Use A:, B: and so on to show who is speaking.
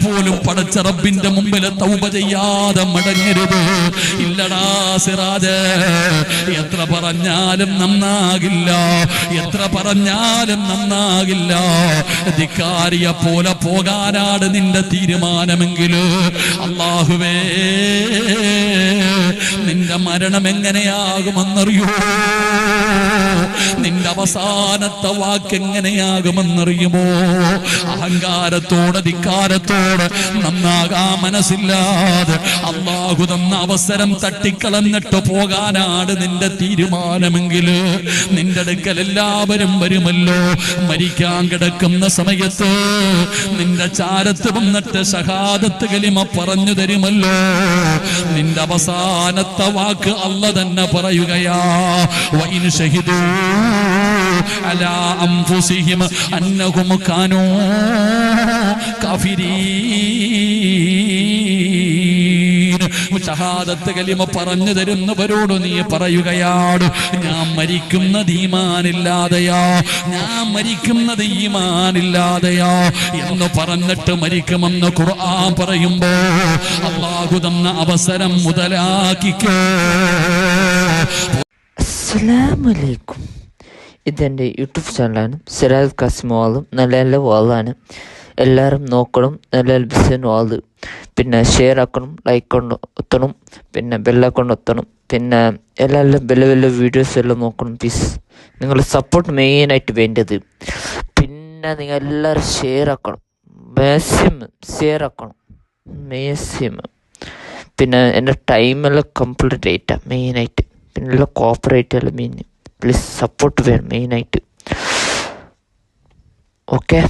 A: പോലും പടച്ച റബ്ബിന്റെ മുമ്പിൽ തൗബ ചെയ്യാതെ മടങ്ങരുത്. ഇല്ലടാ സിറാജ്, എത്ര പറഞ്ഞാലും നന്നാകില്ല, എത്ര പറഞ്ഞാലും നന്നാകില്ല. ധിക്കാരിയെ പോലെ പോകാനാണ് നിന്റെ തീരുമാനമെങ്കില് അല്ലാഹുവേ, നിന്റെ മരണം എങ്ങനെയാകുമെന്നറിയോ? നിന്റെ അവസാനത്തെ വാക്ക് എങ്ങനെയാകുമെന്നറിയുമോ? അഹങ്കാരത്തോടെ ധിക്കാരത്തോടെ നന്നാകാ മനസ്സില്ലാതെ അല്ലാഹു തന്ന അവസരം തട്ടിക്കളഞ്ഞിട്ട് പോകാനാണ് നിന്റെ തീരുമാനമെങ്കില് നിന്റെ അടുക്കൽ എല്ലാവരും വരുമല്ലോ. മരിക്കാൻ കിടക്കുന്ന സമയത്ത് നിന്റെ ചാരത്ത് വന്നിട്ട് ഷഹാദത്ത് കലിമ പറഞ്ഞു തരുമല്ലോ. നിന്റെ അവസാനത്തെ വാക്ക് അല്ല തന്നെ പറയുകയാ, വഇൻ ഷഹിദൂ അലാ അൻഫുസിഹിം അന്നഹും കാനൂ കാഫിരീൻ. ഷഹാദത്ത് കലിമ പറഞ്ഞു തരുന്നവരോട് നീ പറയുകയാണ്, ഞാൻ മരിക്കുന്നത് ഈമാനില്ലാതെയാ, ഞാൻ മരിക്കുന്നത് ഈമാനില്ലാതെയാ എന്ന് പറഞ്ഞിട്ട് മരിക്കുമെന്ന് ഖുർആൻ പറയുമ്പോ അല്ലാഹു തന്ന അവസരം മുതലാക്കിക്കോ.
B: അസ്സലാമു അലൈക്കും. ഇതെൻ്റെ യൂട്യൂബ് ചാനലാണ്. സിറാജ് കാസിം വാളും നല്ല നല്ല വാളാണ്. എല്ലാവരും നോക്കണം. നല്ല നല്ല ബിസിനസ് വാള്. പിന്നെ ഷെയർ ആക്കണം, ലൈക്ക് കൊണ്ട് എത്തണം, പിന്നെ ബെല്ലൈക്കൺ എത്തണം. പിന്നെ എല്ലാം വലിയ വലിയ വീഡിയോസ് എല്ലാം നോക്കണം പ്ലീസ്. നിങ്ങളുടെ സപ്പോർട്ട് മെയിനായിട്ട് വേണ്ടത്. പിന്നെ നിങ്ങൾ എല്ലാവരും ഷെയർ ആക്കണം, മാക്സിമം ഷെയർ ആക്കണം, മാക്സിമം. പിന്നെ എൻ്റെ ടൈമെല്ലാം കംപ്ലീറ്റ് ആയിട്ടാണ് മെയിനായിട്ട്. പിന്നെ എല്ലാം കോപ്പറേറ്റ് എല്ലാം മെയിൻ. പ്ലീസ് സപ്പോർട്ട് വേണം മെയിനായിട്ട്. ഓക്കെ.